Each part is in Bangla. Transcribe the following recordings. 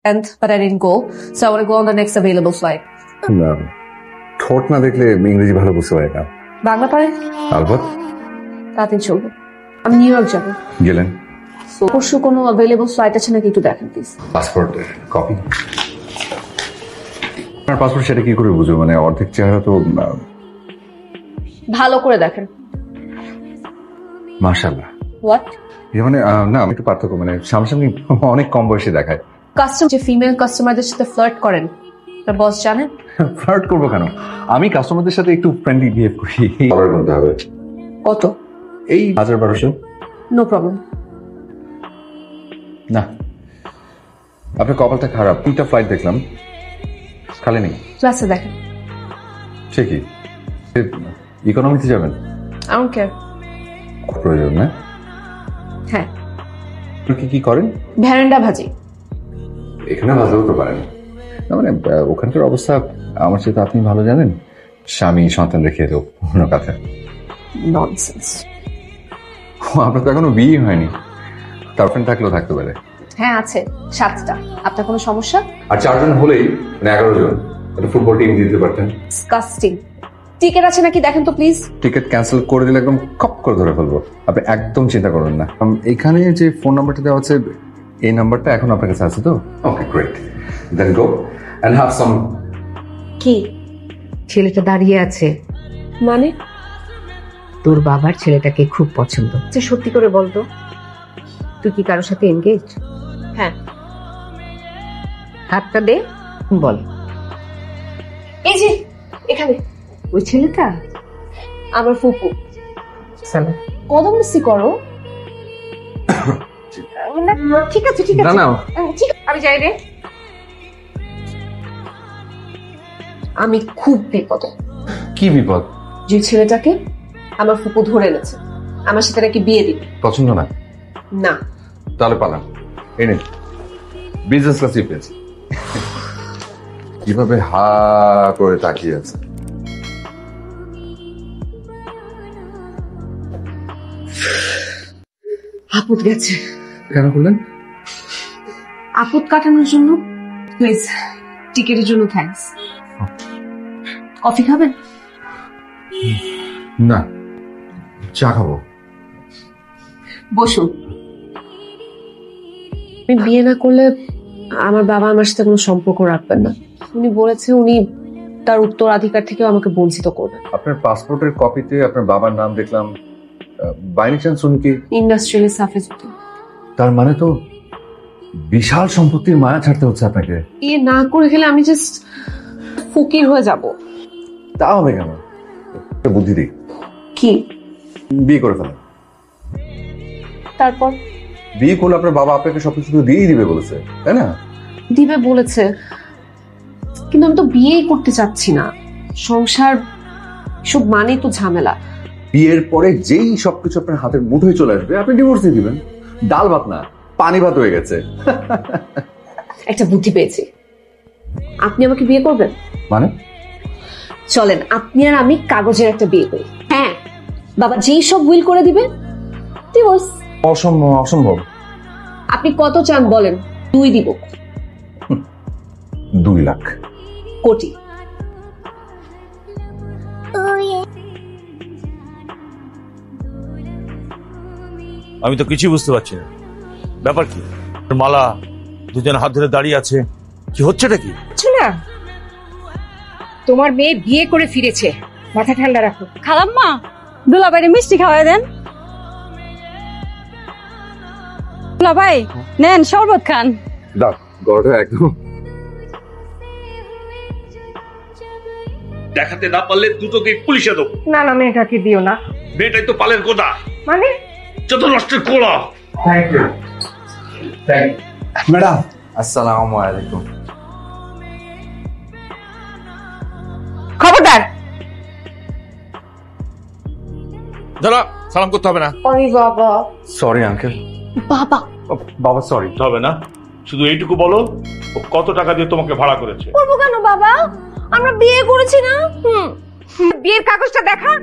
but I didn't go. So I want to go on the next available flight. না ঠোঁট না দেখলে ইংরেজি ভালো বুঝতে পারি না। বাংলা পারে? আলবত। তাড়াতাড়ি চলবে। আমি নিউ ইয়র্ক যাবো। গেলেন? পরশু কোনো available flight আছে নাকি একটু দেখেন প্লিজ। Passport copy. আপনার পাসপোর্ট সেটা কি করে বুঝবো? মানে অর্ধেক চেহারা তো। ভালো করে দেখেন। মাশাআল্লাহ। হোয়াট? মানে না আমি একটু পার্থক্য মানে সামনাসামনি অনেক কম বয়সে দেখায়। কাস্টমার যে ফিমেল কাস্টমারদের সাথে ফ্লার্ট করেন তার বস জানেন? ফ্লার্ট করবো কেন? আমি কাস্টমারদের সাথে একটু ফ্রেন্ডলি বিহেভ করি। অর্ডার করতে হবে। কত? এই 1000-1200। No problem. না আপনার কপালটা খারাপ। 3টা ফ্লাইট দেখলাম খালি নেই। ক্লাসে দেখেন। সে কি ইকোনমিতে যাবেন? I don't care. প্রয়োজন না? হ্যাঁ। আপনি কি করেন? ভেরান্ডা ভাজি। এখানে ভালো হতে পারেন না, মানে ওখানকার অবস্থা আমার সাথে আপনি ভালো জানেন। স্বামী সন্তান রেখে দেব অন্য কথা। ননসেন্স। আপনার তো এখনো বিয়ে হয়নি। গার্লফ্রেন্ড থাকলেও থাকতে পারে। হ্যাঁ আছে 7টা। আপনার কোনো সমস্যা? আর 4 জন হলেই মানে 11 জন একটা ফুটবল টিম দিতে পারতেন। ডিসকাস্টিং। টিকেট আছে নাকি দেখেন তো প্লিজ। টিকিট ক্যান্সেল করে দিলে একদম খপ করে ধরে ফেলবো। আপনি একদম চিন্তা করবেন না। এখানে যে ফোন নাম্বারটা দেওয়া আছে এই নাম্বারটা এখন আপনার কাছে আছে তো? Okay great. Then go and have some. কি? ছেলেটা দাঁড়িয়ে আছে মানে? তোর বাবার ছেলেটাকে খুব পছন্দ। সত্যি করে বলতো তুই কি কারোর সাথে এনগেজ? হ্যাঁ। হাতটা দে বল। এই যে এখানে ওই ছেলেটা আমার ফুপু। সালাম। কদম মিসি করো। ঠিক আছে ঠিক না আছে না ঠিক আমি যাই রে। আমি খুব বিপদে। কি বিপদ? যে ছেলেটাকে আমার ফুপু ধরে এনেছে আমার সাথে নাকি বিয়ে দিবে। পছন্দ না? না। তাহলে পালাম। এই নিন বিজনেস ক্লাস পেয়েছি। কিভাবে হা করে তাকিয়ে আছে। আপদ গেছে। কেন করলেন? আপদ কাটানোর জন্য। প্লিজ টিকেটের জন্য থ্যাঙ্কস। কফি খাবেন? না চা খাবো। বসুন। আমি বিয়ে না করলে আমার বাবা আমার সাথে কোনো সম্পর্ক রাখবেন না। উনি বলেছে উনি তার উত্তরাধিকার থেকেও আমাকে বঞ্চিত করবেন। আপনার পাসপোর্টের কপিতে আপনার বাবার নাম দেখলাম। বাইরে চান্স উনি কি ইন্ডাস্ট্রিয়ালিস্ট হাফেজ? তার মানে তো বিশাল সম্পত্তির মায়া ছাড়তে হচ্ছে আপনাকে। বিয়ে না করে গেলে আমি জাস্ট ফকির হয়ে যাব। তা হবে কেন? বুদ্ধি দিই। কি? বিয়ে করে ফেলেন। তারপর? বিয়ে করলে আপনার বাবা আপনাকে সবকিছু দিয়েই দিবে বলেছে, তাই না? দিবে বলেছে, কিন্তু আমি তো বিয়েই করতে চাচ্ছি না। সংসার সব মানে তো ঝামেলা। বিয়ের পরে যেই সবকিছু আপনার হাতের মুঠোয় চলে আসবে আপনি ডিভোর্স দিয়ে দিবেন। ডাল ভাত না পানি ভাত হয়ে গেছে। একটা বুদ্ধি পেয়েছি। আপনি আমাকে বিয়ে করবেন? মানে? চলেন আপনি আর আমি কাগজের একটা বিয়ে করি। হ্যাঁ, বাবা যেই সব উইল করে দিবে ডিভোর্স। অসম্ভব অসম্ভব। আপনি কত চান বলেন, 2 দিব। 2 লাখ। কোটি। আমি তো কিছুই বুঝতে পারছি না, ব্যাপার কি? মালা দুজন হাত ধরে দাঁড়িয়ে আছে, কি হচ্ছেটা কি? না তোমার মেয়ে বিয়ে করে ফিরেছে, মাথা ঠান্ডা রাখো। খালাম্মা দুলাভাইরে মিষ্টি খাওয়াই দেন। দুলাভাই নেন শরবত খান। দাও গড়টা একদম। দেখাতে না পারলে দুটোকে পুলিশে দেবো। না না মেয়েটাকে দিও না। মেয়েটাই তো পালের গোদা, মানে যত নষ্টের কোলা। Thank you madam. আসসালামু আলাইকুম। খবরদার। দাঁড়া, সালাম করতে হবে না। আরে বাবা। Sorry uncle. বাবা বাবা সরি। হবে না, শুধু এইটুকু বলো ও কত টাকা দিয়ে তোমাকে ভাড়া করেছে। বলবো কেন বাবা, আমরা বিয়ে করেছি না। বিয়ের কাগজটা দেখা।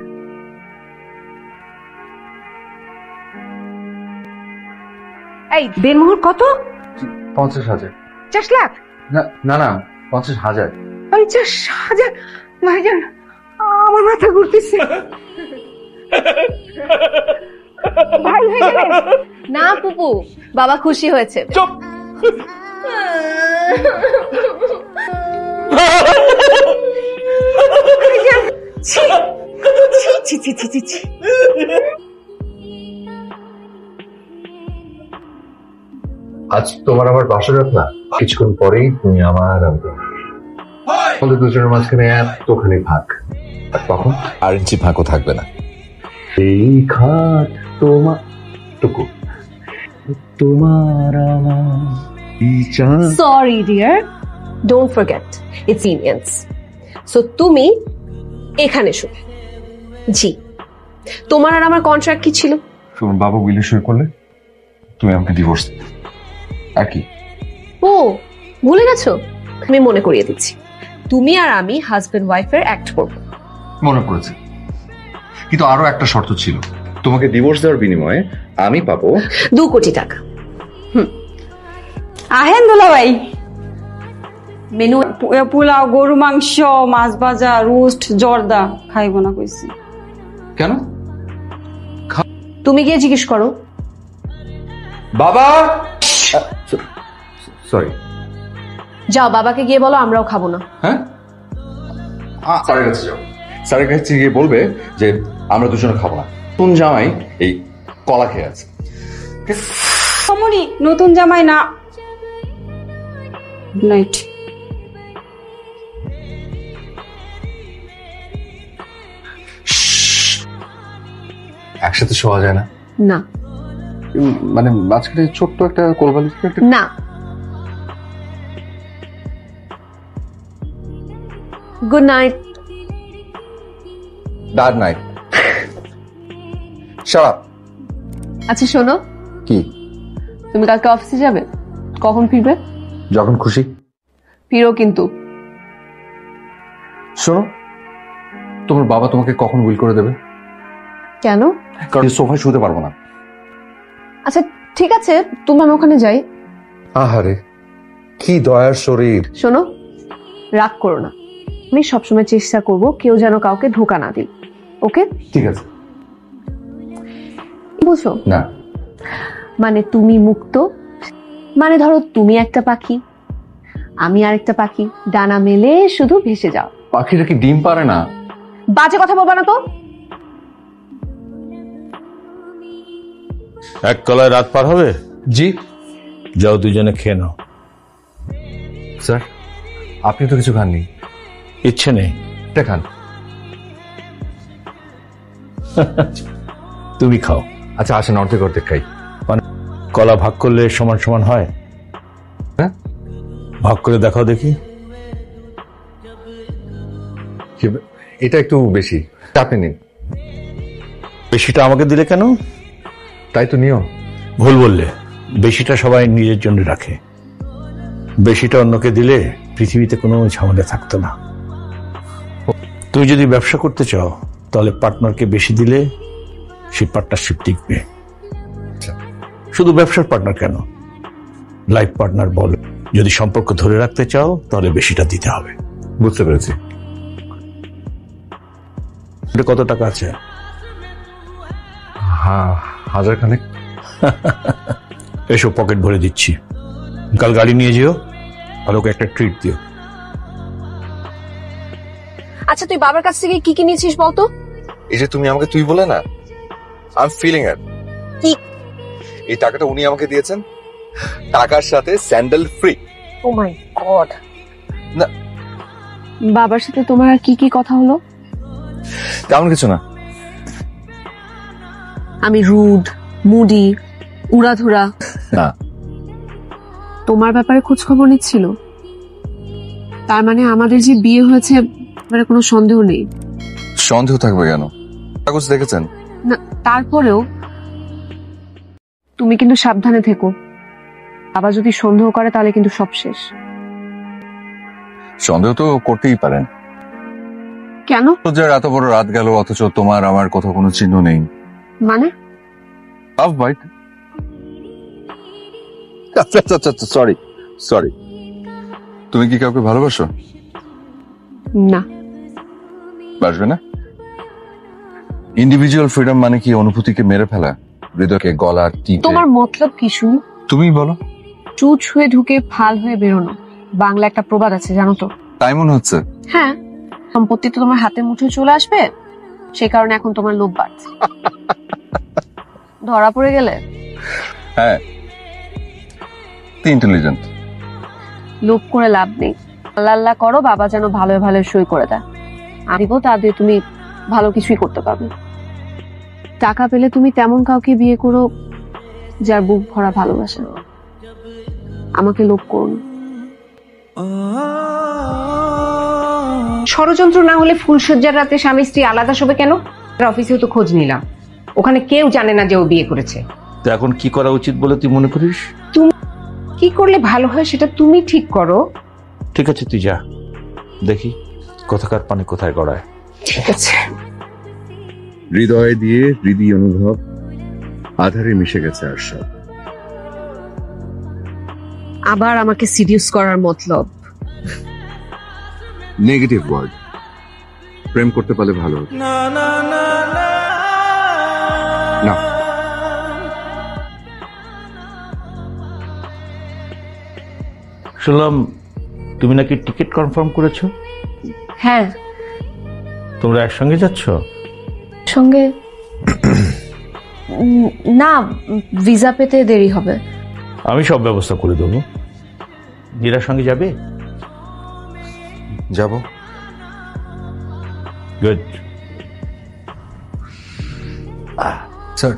এই দেনমোহর কত? 50,000। 50 লাখ? না না না 50,000। 50,000? ভাইজান, আমার মাথা ঘুরতেছে। ভাই হয়ে গেলেন? না পুপু, বাবা খুশি হয়েছে। চুপ। ভাইজান, ছি ছি ছি ছি ছি ছি। আজ তোমার আমার বাসরাত না, কিছুক্ষণ পরেই তুমি আমার আমাদের দুজনের মাঝখানে এতখানি ভাগ, আর তখন আর ইঞ্চি ভাগও থাকবে না। এই খাট তোমার টুকু, তোমার আমার sorry dear, don't forget it's Indians. So তুমি এখানে শুবে। জি, তোমার আর আমার কন্ট্রাক্ট কি ছিল? তোমার বাবা উইলে সই করলে তুমি আমাকে ডিভোর্স, আর কি? ও, ভুলে গেছো? আমি মনে করিয়ে দিচ্ছি। তুমি আর আমি হাজবেন্ড ওয়াইফের অ্যাক্ট করব। মনে পড়েছে, কিন্তু আরো একটা শর্ত ছিল, তোমাকে ডিভোর্স দেওয়ার বিনিময়ে আমি পাবো 2 কোটি টাকা। আহেন দুলাভাই, মেনু পোলাও, গরু মাংস, মাছ ভাজা, রোস্ট, জর্দা খাইব না কইছি। কেন? তুমি গিয়ে জিজ্ঞেস করো। বাবা, সরি। যাও, বাবাকে গিয়ে বলো আমরাও খাবো না। হ্যাঁ, স্যারের কাছে যাও, স্যারের কাছে গিয়ে বলবে যে আমরা দুজনে খাবো না, কোন জামাই এই কলা খেয়ে আছে। সমনি, নতুন জামাই না। Good night. একসাথে শোয়া যায় না? না মানে মাঝখানে ছোট্ট একটা কোলবালি একটা। না। Good night. Bad night. Shut up. আচ্ছা শোনো, কি? তুমি কালকে অফিসে যাবে? কখন ফিরবে? যখন খুশি। ফিরো কিন্তু। শোনো, তোমার বাবা তোমাকে কখন উইল করে দেবে? কেন? কারণ সোফায় শুতে পারবো না। আচ্ছা ঠিক আছে, তুমি আমি ওখানে যাই। আহারে, কি দয়ার শরীর। শোনো, রাগ করো না। আমি সবসময় চেষ্টা করব কেউ যেন কাউকে ধোকা না দিই। ওকে? ঠিক আছে। বুঝছো না মানে তুমি মুক্ত, মানে ধরো তুমি একটা পাখি, আমি আরেকটা পাখি, ডানা মেলে শুধু ভেসে যাও। পাখিরা কি ডিম পারে না? বাজে কথা বলবা না তো। এক কলায় রাত পার হবে। জি যাও, দুজনে খেয়ে নাও। স্যার, আপনি তো কিছু খাননি। ইচ্ছে নেই? এটা খান। তুমি খাও। আচ্ছা আসেন, অর্ধেক অর্ধেক খাই। কলা ভাগ করলে সমান সমান হয়? হ্যাঁ, ভাগ করে দেখাও দেখি। এটা একটু বেশি, আপনি নিন। বেশিটা আমাকে দিলে কেন? তাই তো নিয়ম। ভুল বললে। বেশিটা সবাই নিজের জন্য রাখে, বেশিটা অন্যকে দিলে পৃথিবীতে কোনো ঝামেলা থাকতো না। তুমি যদি ব্যবসা করতে চাও তাহলে পার্টনারকে বেশি দিলে সেই পার্টনারশিপ টিকবে। শুধু ব্যবসার পার্টনার কেন, লাইফ পার্টনার বলো। যদি সম্পর্ক ধরে রাখতে চাও তাহলে বেশিটা দিতে হবে। বুঝতে পেরেছি। এটা কত টাকা আছে? হ্যাঁ, 1000 খানেক। এসব পকেট ভরে দিচ্ছি। কাল গাড়ি নিয়ে যেও আর ওকে একটা ট্রিট দিও। আচ্ছা তুই বাবার কাছ থেকে কি কি নিয়েছিস বলতো? এই যে তুমি আমাকে তুই বলে না, আই এম ফিলিং ইট। কি? এই টাকাটা উনি আমাকে দিয়েছেন, টাকার সাথে স্যান্ডেল ফ্রি। ও মাই গড। না, বাবার সাথে তোমার আর কি কি কথা হলো? তেমন কিছু না। আমি রুড, মুডি, উড়াধুরা? না। তোমার ব্যাপারে খোঁজ খবর নিচ্ছিল? তার মানে আমাদের যে বিয়ে হয়েছে মানে কোনো সন্দেহ নেই? সন্দেহ থাকবে কেন? কাগজ দেখেছেন? না, তারপরেও তুমি কিন্তু সাবধানে থেকো। বাবা যদি সন্দেহ করে তাহলে কিন্তু সব শেষ। সন্দেহ তো করতেই পারেন। কেন? এত বড় রাত গেল অথচ তোমার আমার কোথাও কোনো চিহ্ন নেই। মানে? Sorry sorry. তুমি কি কাউকে ভালোবাসো? না। বাসবে না? ইন্ডিভিজুয়াল ফ্রিডম মানে কি অনুভূতিকে মেরে ফেলা, হৃদয়কে গলা টিপে? তোমার মতলব কি শুনি? তুমি বলো। চুচ হয়ে ঢুকে ফাল হয়ে বেরোনো, বাংলা একটা প্রবাদ আছে জানো তো? তাই মনে হচ্ছে। হ্যাঁ, সম্পত্তি তো তোমার হাতে মুঠোয় চলে আসবে, সেই কারণে এখন তোমার লোভ বাড়ছে। ধরা পড়ে গেলে? হ্যাঁ, ইন্টেলিজেন্ট। লোভ করে লাভ নেই। আল্লাহ আল্লাহ করো, বাবা যেন ভালো ভালো সই করে দেয়। আমিব তা দিয়ে তুমি ভালো কিছুই করতে পারবে। টাকা পেলে তুমি তেমন কাউকে বিয়ে করো যার বুক ভরা ভালোবাসা। আমাকে লোভ করো না। ষড়যন্ত্র না হলে ফুলসজ্জার রাতে স্বামী স্ত্রী আলাদা শোবে কেন? অফিসেও তো খোঁজ নিলাম, ওখানে কেউ জানে না যে ও বিয়ে করেছে। তো এখন কি করা উচিত বলে তুই মনে করিস? কি করলে ভালো হয় সেটা তুমি ঠিক করো। ঠিক আছে, তুই যা, দেখি কোথাকার পানি কোথায় গড়ায়। ঠিক আছে। হৃদয় দিয়ে হৃদি অনুভব আধারে মিশে গেছে আর সব। আবার আমাকে সিরিয়াস করার মতলব? Negative word. প্রেম করতে পারলে ভালো হতো। না, শুনলাম তুমি নাকি টিকিট কনফার্ম করেছো। হ্যাঁ। তোমরা একসঙ্গে যাচ্ছ? সঙ্গে না, ভিসা পেতে দেরি হবে। আমি সব ব্যবস্থা করে দেবো। নীরার সঙ্গে যাবে? যাব। গুড। স্যার,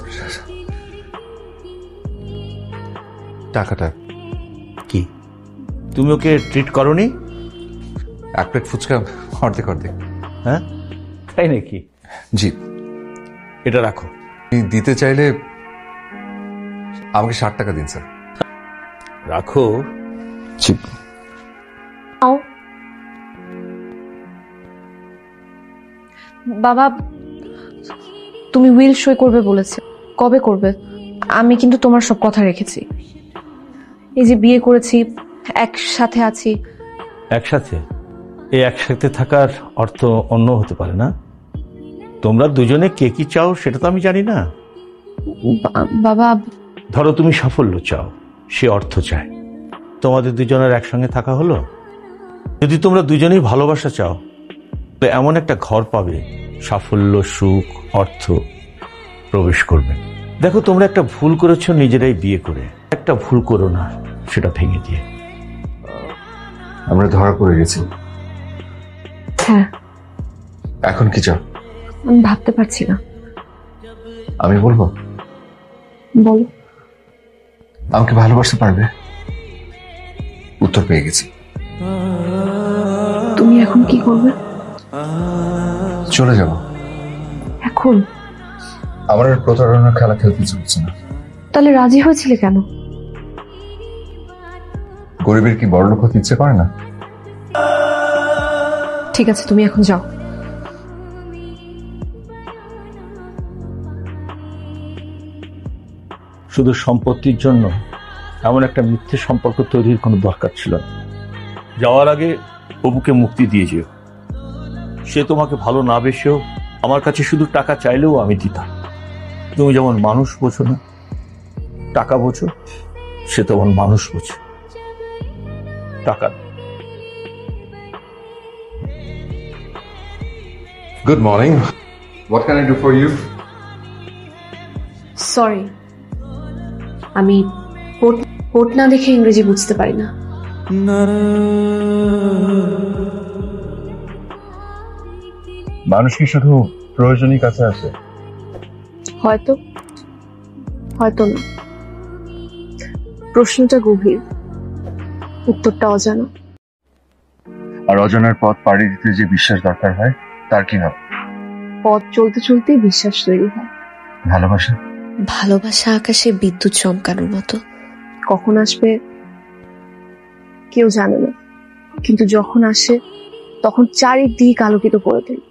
টাকাটা কি তুমি ওকে ট্রিট করনি? এক প্লেট ফুচকা অর্ধেক অর্ধেক। হ্যাঁ, তাই নাকি? জি। এটা রাখো। দিতে চাইলে আমাকে 60 টাকা দিন স্যার। রাখো। জি। বাবা, তুমি উইল সই করবে বলেছে, কবে করবে? আমি কিন্তু তোমার সব কথা রেখেছি। এই যে বিয়ে করেছি, একসাথে আছি। একসাথে? এই একসাথে থাকার অর্থ অন্য হতে পারে না। তোমরা দুজনে কে কি চাও সেটা তো আমি জানি না। বাবা, ধরো তুমি সাফল্য চাও, সে অর্থ চায়, তোমাদের দুজনের একসঙ্গে থাকা হলো। যদি তোমরা দুজনেই ভালোবাসা চাও, তো এমন একটা ঘর পাবে, সাফল্য, সুখ, অর্থ প্রবেশ করবে। দেখো, তোমরা একটা ভুল করেছো নিজেরাই বিয়ে করে। একটা ভুল করো না সেটা ভেঙে দিয়ে। আমরা ধরা পড়ে গেছি। হ্যাঁ। এখন কি চাও? আমি ভাবতে পারছি না। আমি বলবো? বলো। আমাকে ভালোবাসতে পারবে? উত্তর পেয়ে গেছি। তুমি এখন কি করবে? চলে যাব। এখন? আমার আর প্রতারণার খেলা খেলতে চলছে না। তাহলে রাজি হয়েছিলে কেন? গরিবের কি বড়লোক হতে ইচ্ছে করে না? ঠিক আছে, তুমি এখন যাও। শুধু সম্পত্তির জন্য এমন একটা মিথ্যে সম্পর্ক তৈরির কোনো দরকার ছিল না। যাওয়ার আগে অপুকে মুক্তি দিয়ে যেও। সে তোমাকে ভালো না বেসেও আমার কাছে শুধু টাকা চাইলেও আমি দিতাম। তুমি যেমন মানুষ বোঝো না, টাকা বোঝো, সে তেমন মানুষ বোঝে। টাকা। Good morning. What can I do for you? Sorry, আমি কোট না দেখে ইংরেজি বুঝতে পারি না। মানুষ কি শুধু প্রয়োজনই কাছে আসে? হয়তো, হয়তো না। প্রশ্নটা গভীর, উত্তরটা অজানা। আর অজানার পথ পাড়ি দিতে যে বিশ্বাস দরকার হয়, তার কি হবে? পথ চলতে চলতেই বিশ্বাস তৈরি হয়। ভালোবাসা? ভালোবাসা আকাশে বিদ্যুৎ চমকানোর মতো, কখন আসবে কেউ জানে না, কিন্তু যখন আসে তখন চারিদিক আলোকিত করে দেয়।